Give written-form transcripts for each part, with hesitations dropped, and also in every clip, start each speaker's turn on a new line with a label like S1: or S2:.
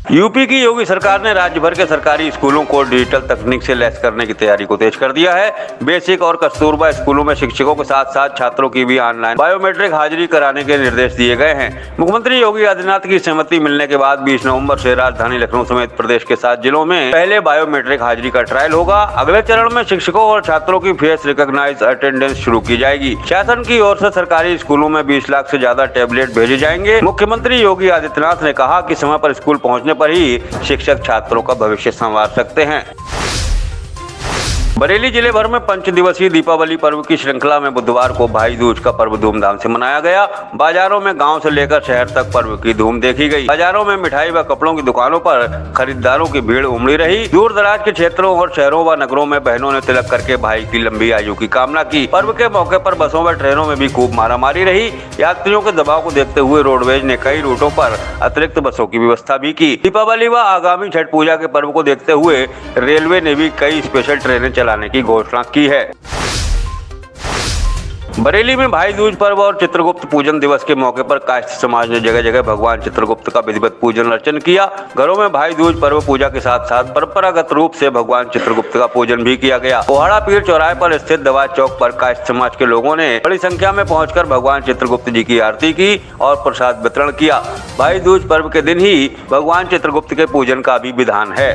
S1: UP की योगी सरकार ने राज्य भर के सरकारी स्कूलों को डिजिटल तकनीक से लैस करने की तैयारी को तेज कर दिया है। बेसिक और कस्तूरबा स्कूलों में शिक्षकों के साथ साथ छात्रों की भी ऑनलाइन बायोमेट्रिक हाजिरी कराने के निर्देश दिए गए हैं। मुख्यमंत्री योगी आदित्यनाथ की सहमति मिलने के बाद 20 नवंबर से राजधानी लखनऊ समेत प्रदेश के 7 जिलों में पहले बायोमेट्रिक हाजिरी का ट्रायल होगा। अगले चरण में शिक्षकों और छात्रों की फेस रिकॉग्नाइज अटेंडेंस शुरू की जाएगी। शासन की ओर से सरकारी स्कूलों में 20 लाख से ज्यादा टैबलेट भेजे जाएंगे। मुख्यमंत्री योगी आदित्यनाथ ने कहा कि समय पर स्कूल पहुंचने पर ही शिक्षक छात्रों का भविष्य संवार सकते हैं। बरेली जिले भर में 5 दिवसीय दीपावली पर्व की श्रृंखला में बुधवार को भाई दूज का पर्व धूमधाम से मनाया गया। बाजारों में गांव से लेकर शहर तक पर्व की धूम देखी गई। बाजारों में मिठाई व कपड़ों की दुकानों पर खरीदारों की भीड़ उमड़ी रही। दूर दराज के क्षेत्रों और शहरों व नगरों में बहनों ने तिलक करके भाई की लंबी आयु की कामना की। पर्व के मौके पर बसों व ट्रेनों में भी खूब मारामारी रही। यात्रियों के दबाव को देखते हुए रोडवेज ने कई रूटों पर अतिरिक्त बसों की व्यवस्था भी की। दीपावली व आगामी छठ पूजा के पर्व को देखते हुए रेलवे ने भी कई स्पेशल ट्रेनें चलाने की घोषणा की है। बरेली में भाई दूज पर्व और चित्रगुप्त पूजन दिवस के मौके पर कायस्थ समाज ने जगह जगह भगवान चित्रगुप्त का विधिवत पूजन अर्चन किया। घरों में भाई दूज पर्व पूजा के साथ साथ परंपरागत रूप से भगवान चित्रगुप्त का पूजन भी किया गया। कोहाड़ा पीर चौराहे पर स्थित दवा चौक पर कायस्थ समाज के लोगों ने बड़ी संख्या में पहुंचकर भगवान चित्रगुप्त जी की आरती की और प्रसाद वितरण किया। भाई दूज पर्व के दिन ही भगवान चित्रगुप्त के पूजन का भी विधान है।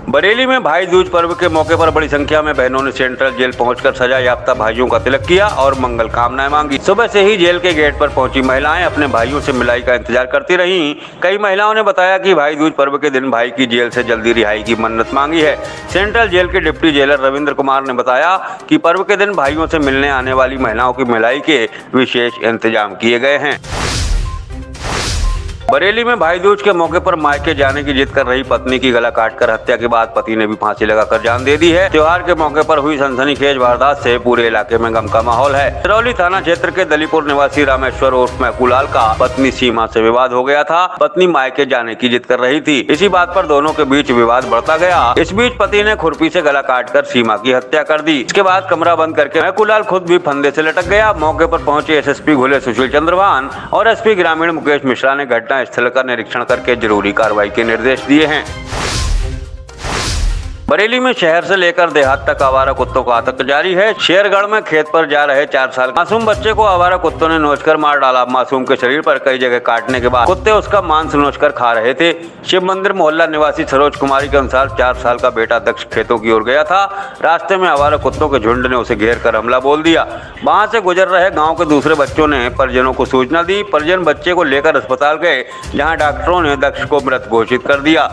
S1: बरेली में भाई दूज पर्व के मौके पर बड़ी संख्या में बहनों ने सेंट्रल जेल पहुंचकर सजा याफ्ता भाइयों का तिलक किया और मंगल कामनाएं मांगी। सुबह से ही जेल के गेट पर पहुंची महिलाएं अपने भाइयों से मिलाई का इंतजार करती रहीं। कई महिलाओं ने बताया कि भाई दूज पर्व के दिन भाई की जेल से जल्दी रिहाई की मन्नत मांगी है। सेंट्रल जेल के डिप्टी जेलर रविंद्र कुमार ने बताया कि पर्व के दिन भाइयों से मिलने आने वाली महिलाओं की मिलाई के विशेष इंतजाम किए गए हैं। बरेली में भाई दूज के मौके पर मायके जाने की जिद कर रही पत्नी की गला काटकर हत्या के बाद पति ने भी फांसी लगाकर जान दे दी है। त्योहार के मौके पर हुई सनसनीखेज वारदात से पूरे इलाके में गम का माहौल है। सिरौली थाना क्षेत्र के दलीपुर निवासी रामेश्वर उर्फ महकूलाल का पत्नी सीमा से विवाद हो गया था। पत्नी मायके जाने की जिद कर रही थी। इसी बात पर दोनों के बीच विवाद बढ़ता गया। इस बीच पति ने खुरपी से गला काटकर सीमा की हत्या कर दी। इसके बाद कमरा बंद करके महकूलाल खुद भी फंदे से लटक गया। मौके पर पहुंचे एसएसपी घुले सुशील चंद्रभान और एसपी ग्रामीण मुकेश मिश्रा ने घटना स्थल का निरीक्षण करके जरूरी कार्रवाई के निर्देश दिए हैं। बरेली में शहर से लेकर देहात तक आवारा कुत्तों का आतंक जारी है। शेरगढ़ में खेत पर जा रहे 4 साल मासूम बच्चे को आवारा कुत्तों ने नोचकर मार डाला। मासूम के शरीर पर कई जगह काटने के बाद कुत्ते उसका मांस नोचकर खा रहे थे। शिव मंदिर मोहल्ला निवासी सरोज कुमारी के अनुसार 4 साल का बेटा दक्ष खेतों की ओर गया था। रास्ते में आवारा कुत्तों के झुंड ने उसे घेर कर हमला बोल दिया। वहां से गुजर रहे गाँव के दूसरे बच्चों ने परिजनों को सूचना दी। परिजन बच्चे को लेकर अस्पताल गए, जहाँ डॉक्टरों ने दक्ष को मृत घोषित कर दिया।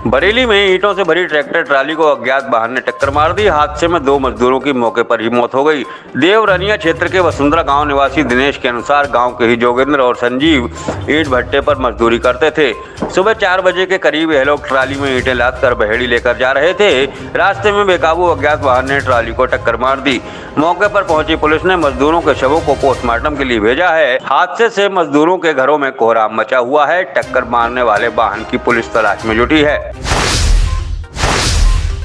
S1: बरेली में ईंटों से भरी ट्रैक्टर ट्राली को अज्ञात वाहन ने टक्कर मार दी। हादसे में 2 मजदूरों की मौके पर ही मौत हो गई। देवरनिया क्षेत्र के वसुंधरा गांव निवासी दिनेश के अनुसार गांव के ही जोगेंद्र और संजीव ईंट भट्टे पर मजदूरी करते थे। सुबह 4 बजे के करीब यह लोग ट्राली में ईंटें लादकर बहेड़ी लेकर जा रहे थे। रास्ते में बेकाबू अज्ञात वाहन ने ट्राली को टक्कर मार दी। मौके पर पहुंची पुलिस ने मजदूरों के शवों को पोस्टमार्टम के लिए भेजा है। हादसे से मजदूरों के घरों में कोहराम मचा हुआ है। टक्कर मारने वाले वाहन की पुलिस तलाश में जुटी है।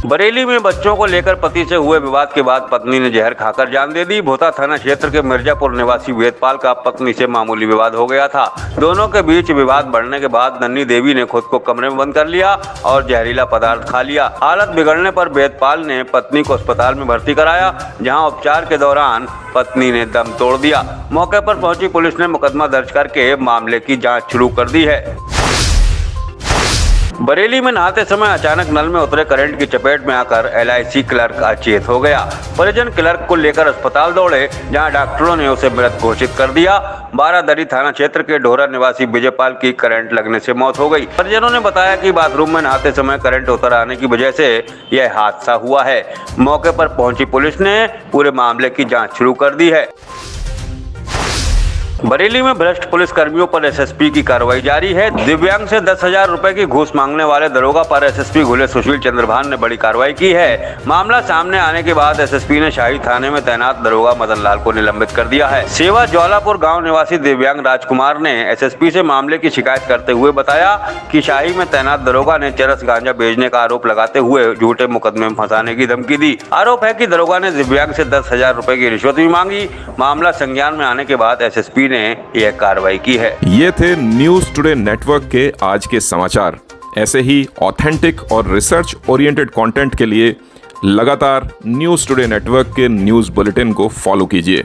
S1: बरेली में बच्चों को लेकर पति से हुए विवाद के बाद पत्नी ने जहर खाकर जान दे दी। भोता थाना क्षेत्र के मिर्जापुर निवासी वेदपाल का पत्नी से मामूली विवाद हो गया था। दोनों के बीच विवाद बढ़ने के बाद नन्ही देवी ने खुद को कमरे में बंद कर लिया और जहरीला पदार्थ खा लिया। हालत बिगड़ने पर वेदपाल ने पत्नी को अस्पताल में भर्ती कराया, जहाँ उपचार के दौरान पत्नी ने दम तोड़ दिया। मौके पर पहुंची पुलिस ने मुकदमा दर्ज करके मामले की जाँच शुरू कर दी है। बरेली में नहाते समय अचानक नल में उतरे करंट की चपेट में आकर LIC क्लर्क अचेत हो गया। परिजन क्लर्क को लेकर अस्पताल दौड़े, जहां डॉक्टरों ने उसे मृत घोषित कर दिया। बारादरी थाना क्षेत्र के ढोरा निवासी विजयपाल की करंट लगने से मौत हो गई। परिजनों ने बताया कि बाथरूम में नहाते समय करंट उतर आने की वजह से यह हादसा हुआ है। मौके पर पहुंची पुलिस ने पूरे मामले की जाँच शुरू कर दी है। बरेली में भ्रष्ट पुलिस कर्मियों पर एसएसपी की कार्रवाई जारी है। दिव्यांग से 10,000 रुपए की घूस मांगने वाले दरोगा पर एसएसपी घुले सुशील चंद्रभान ने बड़ी कार्रवाई की है। मामला सामने आने के बाद एसएसपी ने शाही थाने में तैनात दरोगा मदन लाल को निलंबित कर दिया है। सेवा ज्वालापुर गांव निवासी दिव्यांग राजकुमार ने एसएसपी से मामले की शिकायत करते हुए बताया कि शाही में तैनात दरोगा ने चरस गांजा बेचने का आरोप लगाते हुए झूठे मुकदमे में फंसाने की धमकी दी। आरोप है कि दरोगा ने दिव्यांग से 10,000 रुपए की रिश्वत भी मांगी। मामला संज्ञान में आने के बाद एसएसपी ने यह कार्रवाई की है।
S2: ये थे न्यूज टुडे नेटवर्क के आज के समाचार। ऐसे ही ऑथेंटिक और रिसर्च ओरिएंटेड कंटेंट के लिए लगातार न्यूज टुडे नेटवर्क के न्यूज बुलेटिन को फॉलो कीजिए।